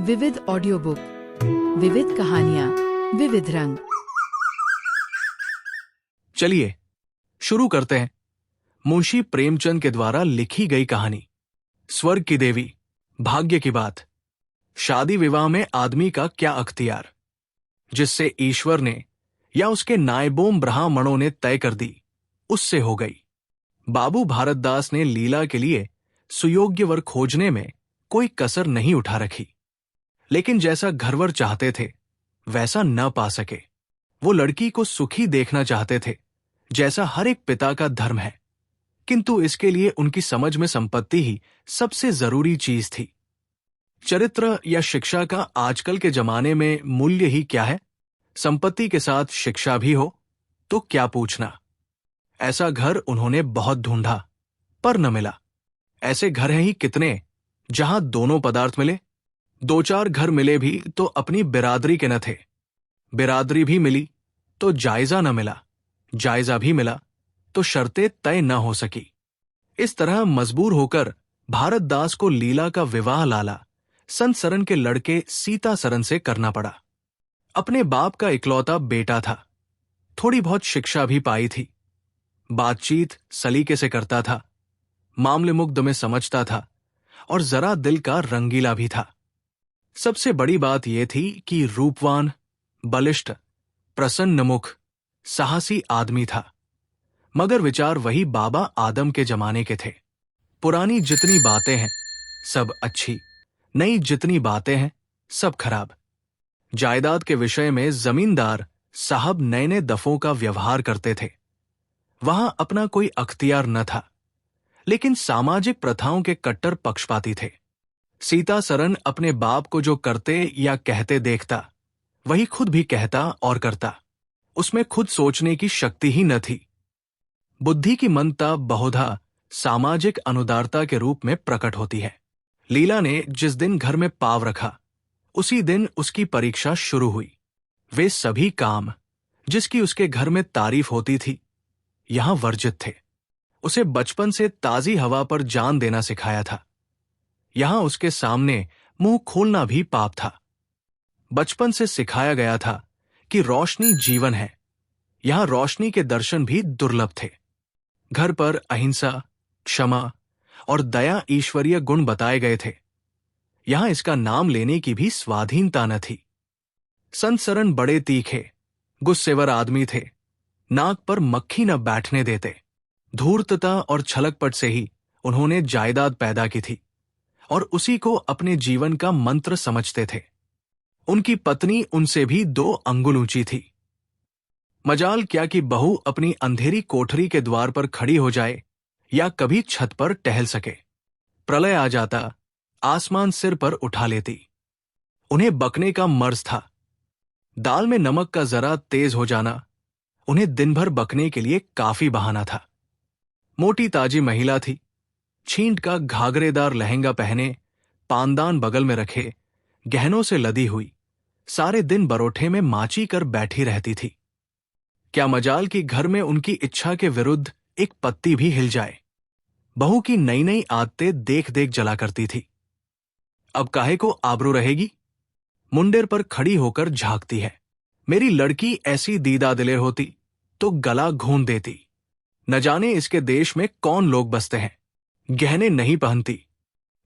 विविध audio book, विविध कहानियां, विविध रंग। चलिए शुरू करते हैं मुंशी प्रेमचंद के द्वारा लिखी गई कहानी स्वर्ग की देवी, भाग्य की बात। शादी विवाह में आदमी का क्या अख्तियार, जिससे ईश्वर ने या उसके नायबोम ब्राह्मणों ने तय कर दी, उससे हो गई। बाबू भारतदास ने लीला के लिए सुयोग्य वर खोजने में कोई कसर नहीं उठा रखी, लेकिन जैसा घरवर चाहते थे वैसा न पा सके। वो लड़की को सुखी देखना चाहते थे, जैसा हर एक पिता का धर्म है, किंतु इसके लिए उनकी समझ में संपत्ति ही सबसे जरूरी चीज थी। चरित्र या शिक्षा का आजकल के जमाने में मूल्य ही क्या है? संपत्ति के साथ शिक्षा भी हो तो क्या पूछना। ऐसा घर उन्होंने बहुत ढूंढा पर न मिला। ऐसे घर हैं ही कितने जहां दोनों पदार्थ मिले। दो चार घर मिले भी तो अपनी बिरादरी के न थे। बिरादरी भी मिली तो जायजा न मिला, जायजा भी मिला तो शर्तें तय न हो सकी। इस तरह मजबूर होकर भारतदास को लीला का विवाह लाला संत सरन के लड़के सीता सरन से करना पड़ा। अपने बाप का इकलौता बेटा था, थोड़ी बहुत शिक्षा भी पाई थी, बातचीत सलीके से करता था, मामले मुग्ध में समझता था और जरा दिल का रंगीला भी था। सबसे बड़ी बात यह थी कि रूपवान, बलिष्ठ, प्रसन्न मुख, साहसी आदमी था। मगर विचार वही बाबा आदम के जमाने के थे। पुरानी जितनी बातें हैं सब अच्छी, नई जितनी बातें हैं सब खराब। जायदाद के विषय में जमींदार साहब नए नए दफों का व्यवहार करते थे। वहां अपना कोई अख्तियार न था, लेकिन सामाजिक प्रथाओं के कट्टर पक्षपाती थे। सीता सरन अपने बाप को जो करते या कहते देखता वही खुद भी कहता और करता। उसमें खुद सोचने की शक्ति ही न थी। बुद्धि की मनता बहुधा सामाजिक अनुदारता के रूप में प्रकट होती है। लीला ने जिस दिन घर में पांव रखा उसी दिन उसकी परीक्षा शुरू हुई। वे सभी काम जिसकी उसके घर में तारीफ होती थी यहां वर्जित थे। उसे बचपन से ताजी हवा पर जान देना सिखाया था। यहां उसके सामने मुंह खोलना भी पाप था। बचपन से सिखाया गया था कि रोशनी जीवन है। यहां रोशनी के दर्शन भी दुर्लभ थे। घर पर अहिंसा, क्षमा और दया ईश्वरीय गुण बताए गए थे। यहां इसका नाम लेने की भी स्वाधीनता न थी। संत सरन बड़े तीखे, गुस्सेवर आदमी थे। नाक पर मक्खी न बैठने देते। धूर्तता और छलकपट से ही उन्होंने जायदाद पैदा की थी और उसी को अपने जीवन का मंत्र समझते थे। उनकी पत्नी उनसे भी 2 अंगुल ऊंची थी। मजाल क्या कि बहू अपनी अंधेरी कोठरी के द्वार पर खड़ी हो जाए या कभी छत पर टहल सके। प्रलय आ जाता, आसमान सिर पर उठा लेती। उन्हें बकने का मर्ज था। दाल में नमक का जरा तेज हो जाना उन्हें दिन भर बकने के लिए काफी बहाना था। मोटी ताजी महिला थी। छींट का घाघरेदार लहंगा पहने, पानदान बगल में रखे, गहनों से लदी हुई, सारे दिन बरोठे में माची कर बैठी रहती थी। क्या मजाल कि घर में उनकी इच्छा के विरुद्ध एक पत्ती भी हिल जाए। बहू की नई नई आदतें देख देख जला करती थी। अब काहे को आबरू रहेगी? मुंडेर पर खड़ी होकर झांकती है। मेरी लड़की ऐसी दीदा दिलेर होती तो गला घून देती। न जाने इसके देश में कौन लोग बसते हैं। गहने नहीं पहनती,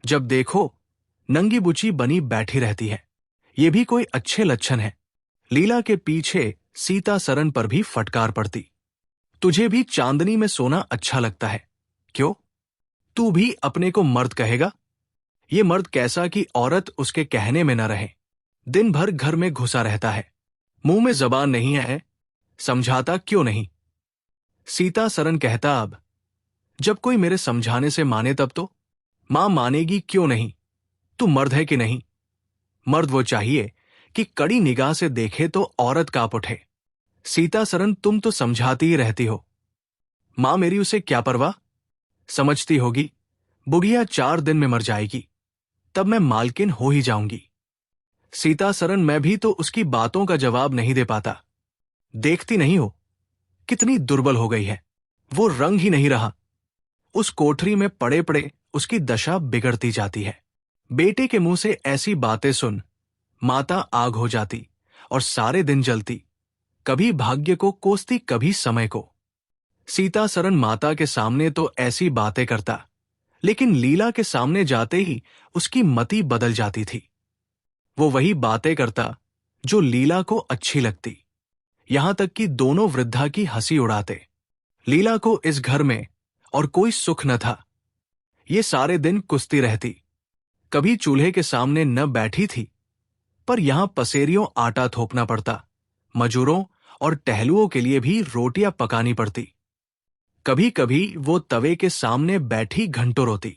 जब देखो नंगी बुची बनी बैठी रहती है। ये भी कोई अच्छे लक्षण है। लीला के पीछे सीता सरन पर भी फटकार पड़ती। तुझे भी चांदनी में सोना अच्छा लगता है, क्यों? तू भी अपने को मर्द कहेगा? ये मर्द कैसा कि औरत उसके कहने में न रहे। दिन भर घर में घुसा रहता है, मुंह में जबान नहीं है, समझाता क्यों नहीं? सीता सरन कहता, अब जब कोई मेरे समझाने से माने तब तो। मां मानेगी क्यों नहीं? तू मर्द है कि नहीं? मर्द वो चाहिए कि कड़ी निगाह से देखे तो औरत कांप उठे। सीता सरन तुम तो समझाती ही रहती हो। मां मेरी उसे क्या परवाह? समझती होगी बुढ़िया 4 दिन में मर जाएगी, तब मैं मालकिन हो ही जाऊंगी। सीता सरन मैं भी तो उसकी बातों का जवाब नहीं दे पाता। देखती नहीं हो कितनी दुर्बल हो गई है। वो रंग ही नहीं रहा। उस कोठरी में पड़े पड़े उसकी दशा बिगड़ती जाती है। बेटे के मुंह से ऐसी बातें सुन माता आग हो जाती और सारे दिन जलती, कभी भाग्य को कोसती, कभी समय को। सीता सरन माता के सामने तो ऐसी बातें करता, लेकिन लीला के सामने जाते ही उसकी मति बदल जाती थी। वो वही बातें करता जो लीला को अच्छी लगती, यहां तक कि दोनों वृद्धा की हंसी उड़ाते। लीला को इस घर में और कोई सुख न था। ये सारे दिन कुश्ती रहती, कभी चूल्हे के सामने न बैठी थी, पर यहां पसेरियों आटा थोपना पड़ता, मजूरों और टहलुओं के लिए भी रोटियां पकानी पड़ती। कभी कभी वो तवे के सामने बैठी घंटों रोती।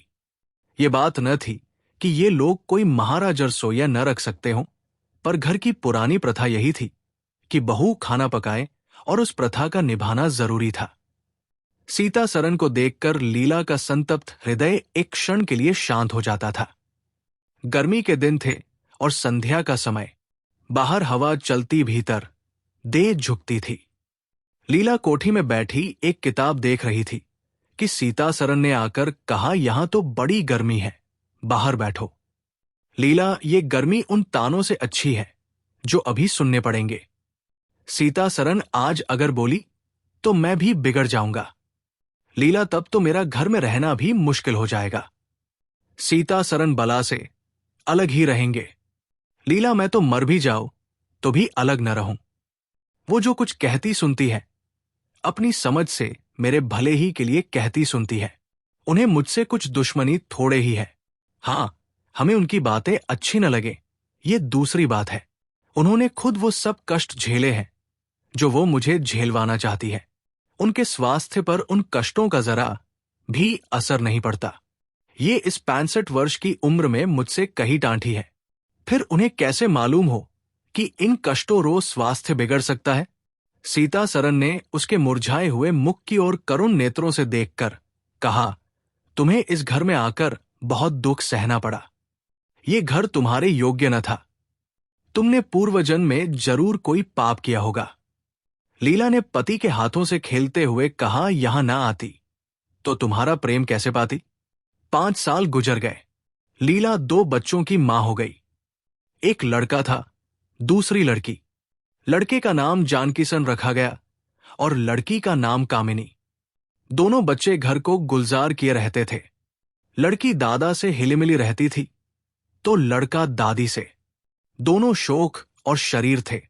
ये बात न थी कि ये लोग कोई महाराज रसोइया न रख सकते हों, पर घर की पुरानी प्रथा यही थी कि बहू खाना पकाए और उस प्रथा का निभाना जरूरी था। सीता सरन को देखकर लीला का संतप्त हृदय एक क्षण के लिए शांत हो जाता था। गर्मी के दिन थे और संध्या का समय, बाहर हवा चलती, भीतर देह झुकती थी। लीला कोठी में बैठी एक किताब देख रही थी कि सीता सरन ने आकर कहा, यहां तो बड़ी गर्मी है, बाहर बैठो। लीला, ये गर्मी उन तानों से अच्छी है जो अभी सुनने पड़ेंगे। सीता सरन आज अगर बोली तो मैं भी बिगड़ जाऊंगा। लीला, तब तो मेरा घर में रहना भी मुश्किल हो जाएगा। सीता सरन बला से अलग ही रहेंगे। लीला, मैं तो मर भी जाऊं तो भी अलग न रहूं। वो जो कुछ कहती सुनती है, अपनी समझ से मेरे भले ही के लिए कहती सुनती है। उन्हें मुझसे कुछ दुश्मनी थोड़े ही है। हां, हमें उनकी बातें अच्छी न लगे, ये दूसरी बात है। उन्होंने खुद वो सब कष्ट झेले हैं जो वो मुझे झेलवाना चाहती है। उनके स्वास्थ्य पर उन कष्टों का जरा भी असर नहीं पड़ता। ये इस 65 वर्ष की उम्र में मुझसे कहीं डांटी है। फिर उन्हें कैसे मालूम हो कि इन कष्टों रोज स्वास्थ्य बिगड़ सकता है? सीता सरन ने उसके मुरझाए हुए मुख की ओर करुण नेत्रों से देखकर कहा, तुम्हें इस घर में आकर बहुत दुख सहना पड़ा। ये घर तुम्हारे योग्य न था। तुमने पूर्वजन्म में जरूर कोई पाप किया होगा। लीला ने पति के हाथों से खेलते हुए कहा, यहां ना आती तो तुम्हारा प्रेम कैसे पाती? 5 साल गुजर गए। लीला 2 बच्चों की मां हो गई। एक लड़का था, दूसरी लड़की। लड़के का नाम जानकीसन रखा गया और लड़की का नाम कामिनी। दोनों बच्चे घर को गुलजार किए रहते थे। लड़की दादा से हिलीमिली रहती थी तो लड़का दादी से। दोनों शोक और शरीर थे।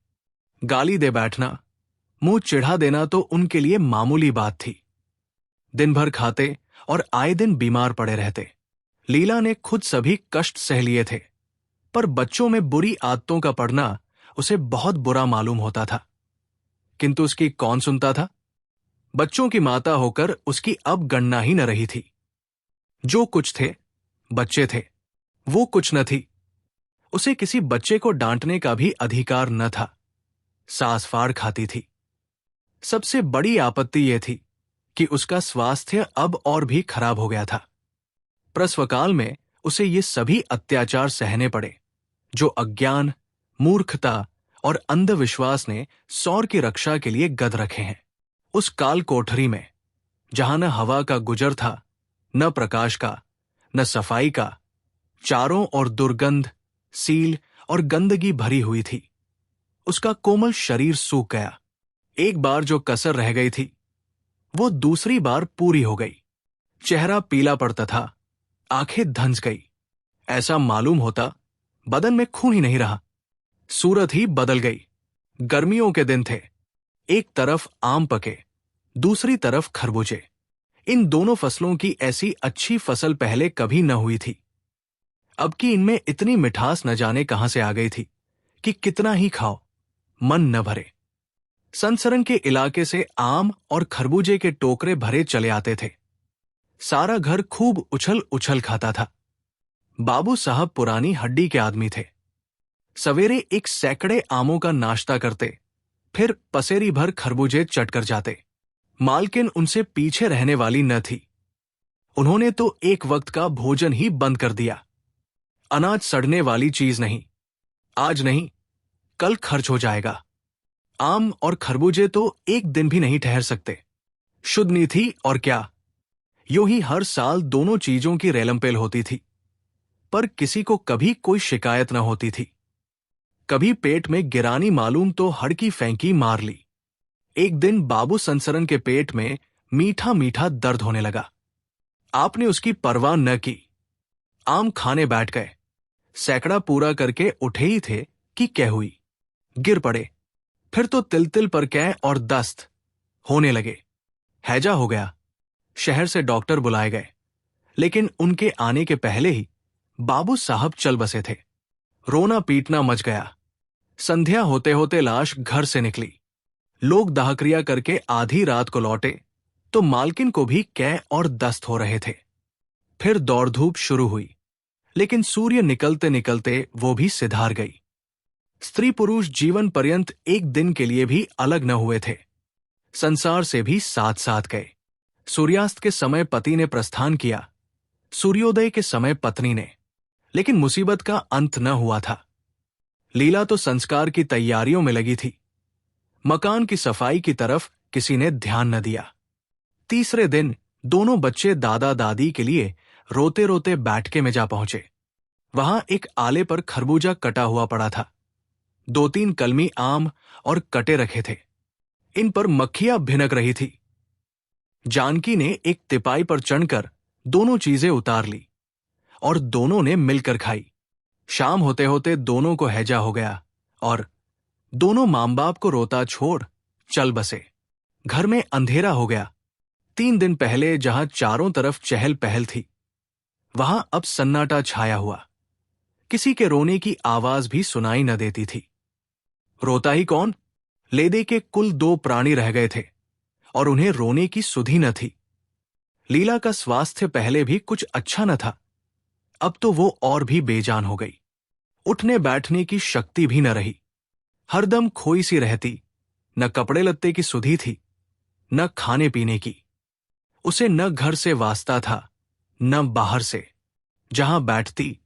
गाली दे बैठना, मुंह चिढ़ा देना तो उनके लिए मामूली बात थी। दिन भर खाते और आए दिन बीमार पड़े रहते। लीला ने खुद सभी कष्ट सह लिए थे, पर बच्चों में बुरी आदतों का पड़ना उसे बहुत बुरा मालूम होता था। किंतु उसकी कौन सुनता था? बच्चों की माता होकर उसकी अब गणना ही न रही थी। जो कुछ थे बच्चे थे, वो कुछ न थी। उसे किसी बच्चे को डांटने का भी अधिकार न था। सास फाड़ खाती थी। सबसे बड़ी आपत्ति यह थी कि उसका स्वास्थ्य अब और भी खराब हो गया था। प्रसवकाल में उसे ये सभी अत्याचार सहने पड़े जो अज्ञान, मूर्खता और अंधविश्वास ने सौर की रक्षा के लिए गद रखे हैं। उस काल कोठरी में जहां न हवा का गुजर था, न प्रकाश का, न सफाई का, चारों ओर दुर्गंध, सील और गंदगी भरी हुई थी। उसका कोमल शरीर सूख गया। एक बार जो कसर रह गई थी वो दूसरी बार पूरी हो गई। चेहरा पीला पड़ता था, आंखें धंस गई। ऐसा मालूम होता बदन में खून ही नहीं रहा। सूरत ही बदल गई। गर्मियों के दिन थे। एक तरफ आम पके, दूसरी तरफ खरबूजे। इन दोनों फसलों की ऐसी अच्छी फसल पहले कभी न हुई थी। अब की इनमें इतनी मिठास न जाने कहां से आ गई थी कि कितना ही खाओ मन न भरे। संसरन के इलाके से आम और खरबूजे के टोकरे भरे चले आते थे। सारा घर खूब उछल उछल खाता था। बाबू साहब पुरानी हड्डी के आदमी थे। सवेरे 1 सैकड़े आमों का नाश्ता करते, फिर पसेरी भर खरबूजे चट कर जाते। मालकिन उनसे पीछे रहने वाली न थी। उन्होंने तो एक वक्त का भोजन ही बंद कर दिया। अनाज सड़ने वाली चीज नहीं, आज नहीं कल खर्च हो जाएगा। आम और खरबूजे तो एक दिन भी नहीं ठहर सकते। शुद्ध नीति और क्या, यूं ही हर साल दोनों चीजों की रेलमपेल होती थी। पर किसी को कभी कोई शिकायत न होती थी। कभी पेट में गिरानी मालूम तो हड़की फेंकी मार ली। एक दिन बाबू संसरन के पेट में मीठा मीठा दर्द होने लगा। आपने उसकी परवाह न की, आम खाने बैठ गए। सैकड़ा पूरा करके उठे ही थे कि क्या हुई, गिर पड़े। फिर तो तिल तिल पर कै और दस्त होने लगे। हैजा हो गया। शहर से डॉक्टर बुलाए गए, लेकिन उनके आने के पहले ही बाबू साहब चल बसे थे। रोना पीटना मच गया। संध्या होते होते लाश घर से निकली। लोग दाहक्रिया करके आधी रात को लौटे तो मालकिन को भी कै और दस्त हो रहे थे। फिर दौड़ धूप शुरू हुई, लेकिन सूर्य निकलते निकलते वो भी सिधार गई। स्त्री पुरुष जीवन पर्यंत एक दिन के लिए भी अलग न हुए थे। संसार से भी साथ साथ गए। सूर्यास्त के समय पति ने प्रस्थान किया, सूर्योदय के समय पत्नी ने। लेकिन मुसीबत का अंत न हुआ था। लीला तो संस्कार की तैयारियों में लगी थी। मकान की सफाई की तरफ किसी ने ध्यान न दिया। तीसरे दिन दोनों बच्चे दादा दादी के लिए रोते रोते बैठके में जा पहुंचे। वहां एक आले पर खरबूजा कटा हुआ पड़ा था। 2-3 कलमी आम और कटे रखे थे। इन पर मक्खियां भिनक रही थी। जानकी ने एक तिपाई पर चढ़कर दोनों चीजें उतार ली और दोनों ने मिलकर खाई। शाम होते होते दोनों को हैजा हो गया और दोनों मां बाप को रोता छोड़ चल बसे। घर में अंधेरा हो गया। 3 दिन पहले जहां चारों तरफ चहल पहल थी, वहां अब सन्नाटा छाया हुआ। किसी के रोने की आवाज भी सुनाई न देती थी। रोता ही कौन? लेदे के कुल 2 प्राणी रह गए थे और उन्हें रोने की सुधि न थी। लीला का स्वास्थ्य पहले भी कुछ अच्छा न था, अब तो वो और भी बेजान हो गई। उठने बैठने की शक्ति भी न रही। हरदम खोई सी रहती। न कपड़े लत्ते की सुधि थी, न खाने पीने की। उसे न घर से वास्ता था, न बाहर से। जहां बैठती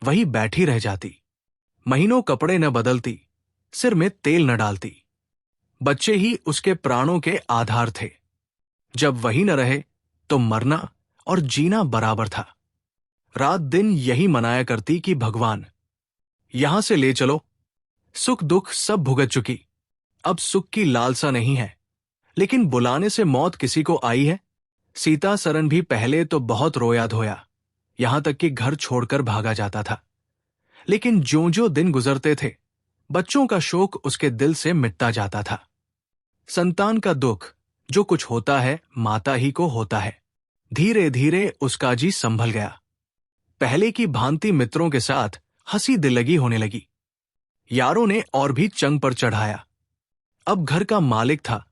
वही बैठी रह जाती। महीनों कपड़े न बदलती, सिर में तेल न डालती। बच्चे ही उसके प्राणों के आधार थे। जब वही न रहे तो मरना और जीना बराबर था। रात दिन यही मनाया करती कि भगवान यहां से ले चलो। सुख दुख सब भुगत चुकी, अब सुख की लालसा नहीं है। लेकिन बुलाने से मौत किसी को आई है? सीता सरन भी पहले तो बहुत रोया धोया, यहां तक कि घर छोड़कर भागा जाता था। लेकिन ज्यों ज्यों दिन गुजरते थे, बच्चों का शोक उसके दिल से मिटता जाता था। संतान का दुख जो कुछ होता है माता ही को होता है। धीरे धीरे उसका जी संभल गया। पहले की भांति मित्रों के साथ हंसी दिल्लगी होने लगी। यारों ने और भी चंग पर चढ़ाया। अब घर का मालिक था,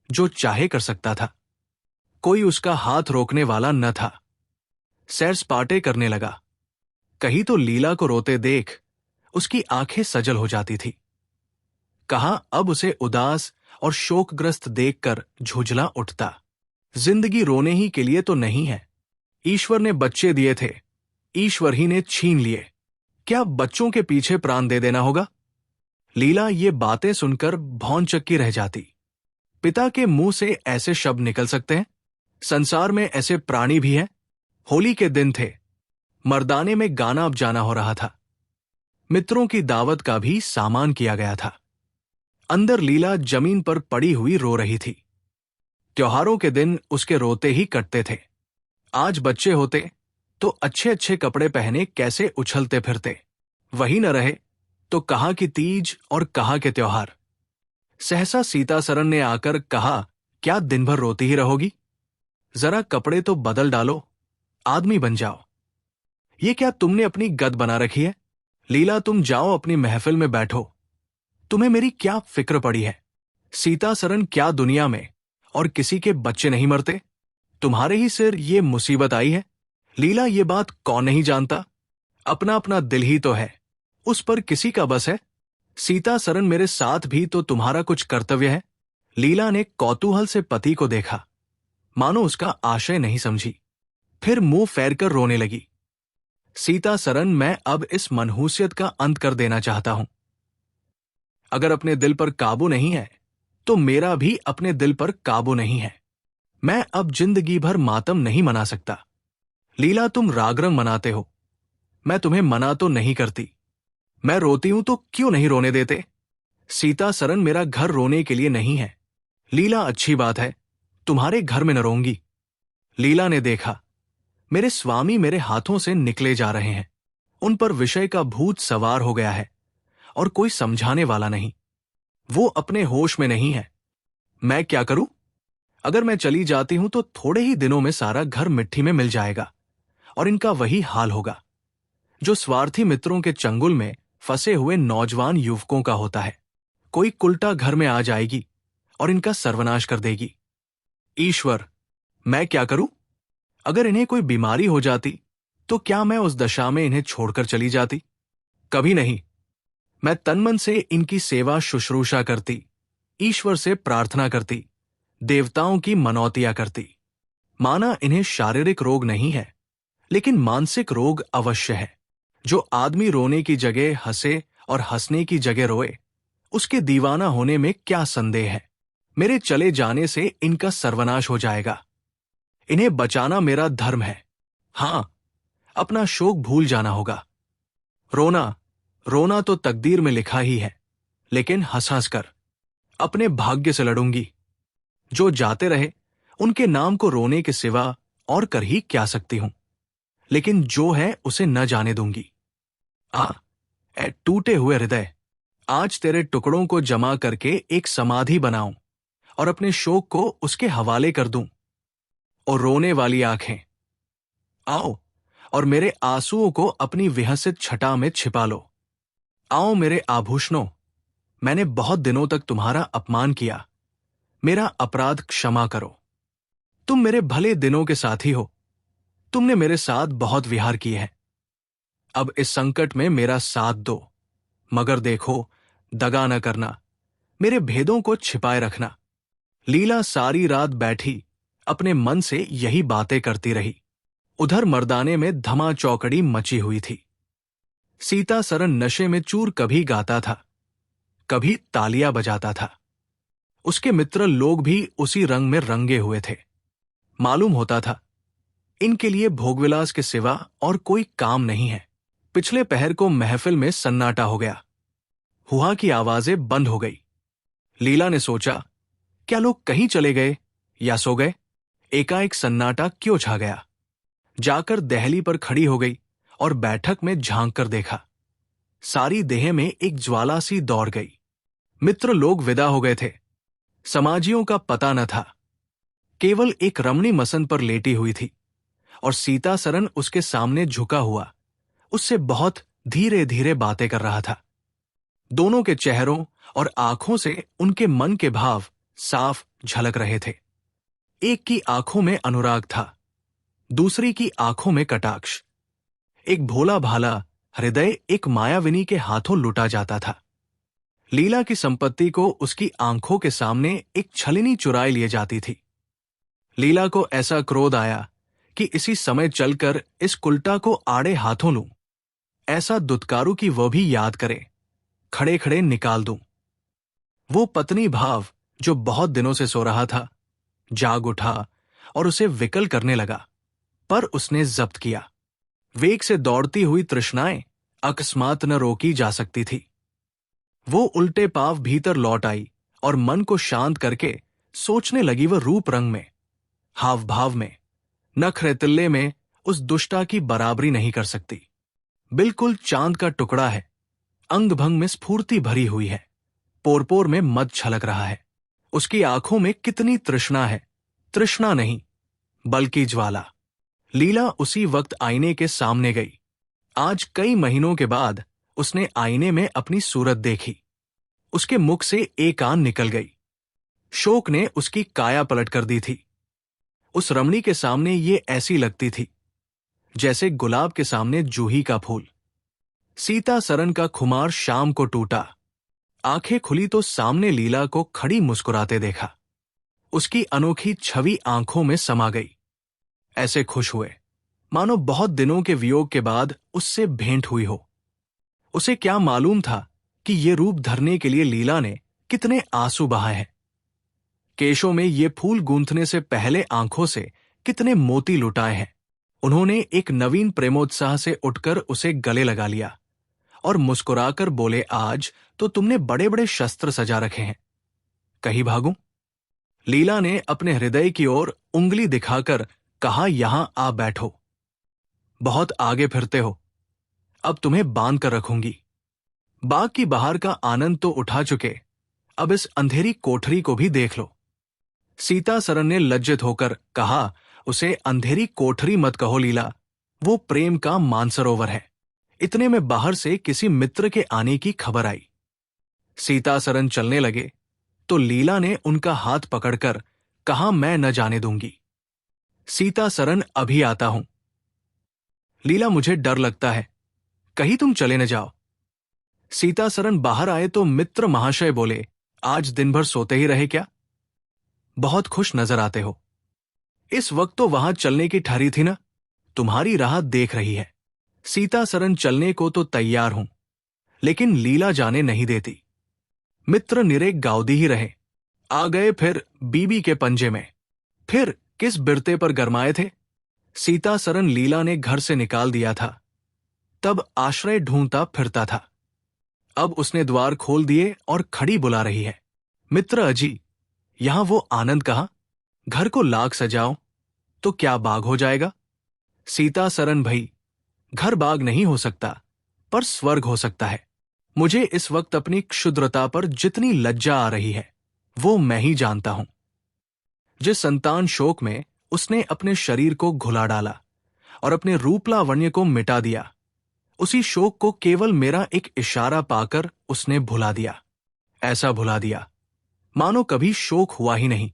जो चाहे कर सकता था। कोई उसका हाथ रोकने वाला न था। सैर सपाटे करने लगा। कहीं तो लीला को रोते देख उसकी आंखें सजल हो जाती थी। कहाँ अब उसे उदास और शोकग्रस्त देखकर झुंझला उठता। जिंदगी रोने ही के लिए तो नहीं है। ईश्वर ने बच्चे दिए थे, ईश्वर ही ने छीन लिए। क्या बच्चों के पीछे प्राण दे देना होगा? लीला ये बातें सुनकर भौंचक्की रह जाती। पिता के मुंह से ऐसे शब्द निकल सकते हैं? संसार में ऐसे प्राणी भी हैं? होली के दिन थे, मर्दाने में गाना अब जाना हो रहा था। मित्रों की दावत का भी सामान किया गया था। अंदर लीला जमीन पर पड़ी हुई रो रही थी। त्योहारों के दिन उसके रोते ही कटते थे। आज बच्चे होते तो अच्छे अच्छे कपड़े पहने कैसे उछलते फिरते। वही न रहे तो कहाँ की तीज और कहाँ के त्योहार। सहसा सीता सरन ने आकर कहा, क्या दिन भर रोती ही रहोगी? जरा कपड़े तो बदल डालो, आदमी बन जाओ। ये क्या तुमने अपनी गद बना रखी है? लीला तुम जाओ अपनी महफिल में बैठो। तुम्हें मेरी क्या फिक्र पड़ी है? सीता सरन क्या दुनिया में और किसी के बच्चे नहीं मरते? तुम्हारे ही सिर ये मुसीबत आई है। लीला ये बात कौन नहीं जानता? अपना अपना दिल ही तो है, उस पर किसी का बस है। सीता सरन मेरे साथ भी तो तुम्हारा कुछ कर्तव्य है। लीला ने कौतूहल से पति को देखा, मानो उसका आशय नहीं समझी। फिर मुंह फेरकर रोने लगी। सीता सरन, मैं अब इस मनहूसियत का अंत कर देना चाहता हूं। अगर अपने दिल पर काबू नहीं है तो मेरा भी अपने दिल पर काबू नहीं है। मैं अब जिंदगी भर मातम नहीं मना सकता। लीला तुम रागरंग मनाते हो, मैं तुम्हें मना तो नहीं करती। मैं रोती हूं तो क्यों नहीं रोने देते? सीता सरन, मेरा घर रोने के लिए नहीं है। लीला, अच्छी बात है, तुम्हारे घर में न रोऊंगी। लीला ने देखा, मेरे स्वामी मेरे हाथों से निकले जा रहे हैं। उन पर विषय का भूत सवार हो गया है और कोई समझाने वाला नहीं। वो अपने होश में नहीं है। मैं क्या करूं? अगर मैं चली जाती हूं तो थोड़े ही दिनों में सारा घर मिट्टी में मिल जाएगा और इनका वही हाल होगा जो स्वार्थी मित्रों के चंगुल में फंसे हुए नौजवान युवकों का होता है। कोई कुलटा घर में आ जाएगी और इनका सर्वनाश कर देगी। ईश्वर, मैं क्या करूं? अगर इन्हें कोई बीमारी हो जाती तो क्या मैं उस दशा में इन्हें छोड़कर चली जाती? कभी नहीं। मैं तनमन से इनकी सेवा शुश्रूषा करती, ईश्वर से प्रार्थना करती, देवताओं की मनौतियां करती। माना इन्हें शारीरिक रोग नहीं है, लेकिन मानसिक रोग अवश्य है। जो आदमी रोने की जगह हंसे और हंसने की जगह रोए, उसके दीवाना होने में क्या संदेह है। मेरे चले जाने से इनका सर्वनाश हो जाएगा। इन्हें बचाना मेरा धर्म है। हां, अपना शोक भूल जाना होगा। रोना रोना तो तकदीर में लिखा ही है, लेकिन हंस हंस कर अपने भाग्य से लड़ूंगी। जो जाते रहे उनके नाम को रोने के सिवा और कर ही क्या सकती हूं, लेकिन जो है उसे न जाने दूंगी। ए टूटे हुए हृदय, आज तेरे टुकड़ों को जमा करके एक समाधि बनाऊं और अपने शोक को उसके हवाले कर दूं। और रोने वाली आंखें, आओ और मेरे आंसुओं को अपनी विहसित छटा में छिपा लो। आओ मेरे आभूषणों, मैंने बहुत दिनों तक तुम्हारा अपमान किया, मेरा अपराध क्षमा करो। तुम मेरे भले दिनों के साथी हो, तुमने मेरे साथ बहुत विहार किए हैं। अब इस संकट में मेरा साथ दो, मगर देखो, दगा न करना, मेरे भेदों को छिपाए रखना। लीला सारी रात बैठी अपने मन से यही बातें करती रही। उधर मर्दाने में धमा चौकड़ी मची हुई थी। सीता सरन नशे में चूर कभी गाता था, कभी तालियां बजाता था। उसके मित्र लोग भी उसी रंग में रंगे हुए थे। मालूम होता था इनके लिए भोगविलास के सिवा और कोई काम नहीं है। पिछले पहर को महफिल में सन्नाटा हो गया। हुआ की आवाजें बंद हो गई। लीला ने सोचा, क्या लोग कहीं चले गए या सो गए? एकाएक सन्नाटा क्यों छा गया? जाकर दहली पर खड़ी हो गई और बैठक में झांक कर देखा। सारी देह में एक ज्वाला सी दौड़ गई। मित्र लोग विदा हो गए थे। समाजियों का पता न था। केवल एक रमणी मसन पर लेटी हुई थी और सीता सरन उसके सामने झुका हुआ उससे बहुत धीरे धीरे बातें कर रहा था। दोनों के चेहरों और आंखों से उनके मन के भाव साफ झलक रहे थे। एक की आंखों में अनुराग था, दूसरी की आंखों में कटाक्ष। एक भोला भाला हृदय एक मायाविनी के हाथों लुटा जाता था। लीला की संपत्ति को उसकी आंखों के सामने एक छलनी चुराए लिए जाती थी। लीला को ऐसा क्रोध आया कि इसी समय चलकर इस कुलटा को आड़े हाथों लूं, ऐसा दुत्कारु की वह भी याद करे, खड़े खड़े निकाल दूं। वो पत्नी भाव जो बहुत दिनों से सो रहा था, जाग उठा और उसे विकल करने लगा, पर उसने जब्त किया। वेग से दौड़ती हुई तृष्णाएं अकस्मात न रोकी जा सकती थी। वो उल्टे पांव भीतर लौट आई और मन को शांत करके सोचने लगी। वह रूप रंग में, हाव भाव में, नख रेतिल्ले में उस दुष्टा की बराबरी नहीं कर सकती। बिल्कुल चांद का टुकड़ा है, अंग भंग में स्फूर्ति भरी हुई है, पोरपोर में मद छलक रहा है। उसकी आंखों में कितनी तृष्णा है, तृष्णा नहीं बल्कि ज्वाला। लीला उसी वक्त आईने के सामने गई। आज कई महीनों के बाद उसने आईने में अपनी सूरत देखी। उसके मुख से एक आन निकल गई। शोक ने उसकी काया पलट कर दी थी। उस रमणी के सामने ये ऐसी लगती थी जैसे गुलाब के सामने जूही का फूल। सीता सरन का खुमार शाम को टूटा। आंखें खुली तो सामने लीला को खड़ी मुस्कुराते देखा। उसकी अनोखी छवि आंखों में समा गई। ऐसे खुश हुए मानो बहुत दिनों के वियोग के बाद उससे भेंट हुई हो। उसे क्या मालूम था कि ये रूप धरने के लिए लीला ने कितने आंसू बहाए हैं। केशों में ये फूल गूंथने से पहले आंखों से कितने मोती लुटाए हैं। उन्होंने एक नवीन प्रेमोत्साह से उठकर उसे गले लगा लिया और मुस्कुराकर बोले, आज तो तुमने बड़े बड़े शस्त्र सजा रखे हैं, कहीं भागूं? लीला ने अपने हृदय की ओर उंगली दिखाकर कहा, यहां आ बैठो। बहुत आगे फिरते हो, अब तुम्हें बांध कर रखूंगी। बाग की बहार का आनंद तो उठा चुके, अब इस अंधेरी कोठरी को भी देख लो। सीता सरन ने लज्जित होकर कहा, उसे अंधेरी कोठरी मत कहो लीला, वो प्रेम का मानसरोवर है। इतने में बाहर से किसी मित्र के आने की खबर आई। सीता सरन चलने लगे तो लीला ने उनका हाथ पकड़कर कहा, मैं न जाने दूंगी। सीता सरन, अभी आता हूं। लीला, मुझे डर लगता है, कहीं तुम चले न जाओ। सीता सरन बाहर आए तो मित्र महाशय बोले, आज दिन भर सोते ही रहे क्या? बहुत खुश नजर आते हो। इस वक्त तो वहां चलने की ठहरी थी ना, तुम्हारी राह देख रही है। सीता सरन चलने को तो तैयार हूं, लेकिन लीला जाने नहीं देती। मित्र निरेक गाउदी ही रहे। आ गए फिर बीबी के पंजे में। फिर किस बिरते पर गरमाए थे? सीता सरन लीला ने घर से निकाल दिया था, तब आश्रय ढूंढता फिरता था। अब उसने द्वार खोल दिए और खड़ी बुला रही है, मित्र अजी, यहां वो आनंद कहाँ? घर को लाग सजाओ तो क्या बाग हो जाएगा? सीता सरन, भई, घर बाग नहीं हो सकता, पर स्वर्ग हो सकता है। मुझे इस वक्त अपनी क्षुद्रता पर जितनी लज्जा आ रही है, वो मैं ही जानता हूं। जिस संतान शोक में उसने अपने शरीर को घुला डाला और अपने रूप लावण्य को मिटा दिया, उसी शोक को केवल मेरा एक इशारा पाकर उसने भुला दिया। ऐसा भुला दिया मानो कभी शोक हुआ ही नहीं।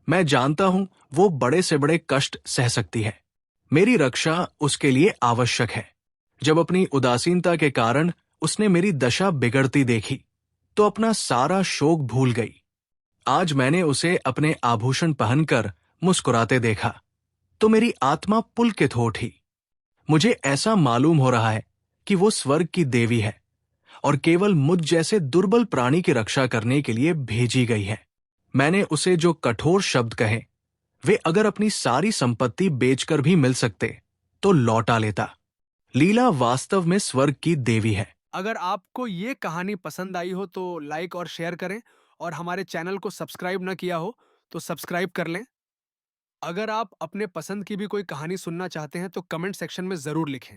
मैं जानता हूं वो बड़े से बड़े कष्ट सह सकती है। मेरी रक्षा उसके लिए आवश्यक है। जब अपनी उदासीनता के कारण उसने मेरी दशा बिगड़ती देखी, तो अपना सारा शोक भूल गई। आज मैंने उसे अपने आभूषण पहनकर मुस्कुराते देखा, तो मेरी आत्मा पुलकित हो उठी। मुझे ऐसा मालूम हो रहा है कि वो स्वर्ग की देवी है और केवल मुझ जैसे दुर्बल प्राणी की रक्षा करने के लिए भेजी गई है। मैंने उसे जो कठोर शब्द कहे, वे अगर अपनी सारी संपत्ति बेचकर भी मिल सकते तो लौटा लेता। लीला वास्तव में स्वर्ग की देवी है। अगर आपको ये कहानी पसंद आई हो तो लाइक और शेयर करें, और हमारे चैनल को सब्सक्राइब न किया हो तो सब्सक्राइब कर लें। अगर आप अपने पसंद की भी कोई कहानी सुनना चाहते हैं तो कमेंट सेक्शन में ज़रूर लिखें।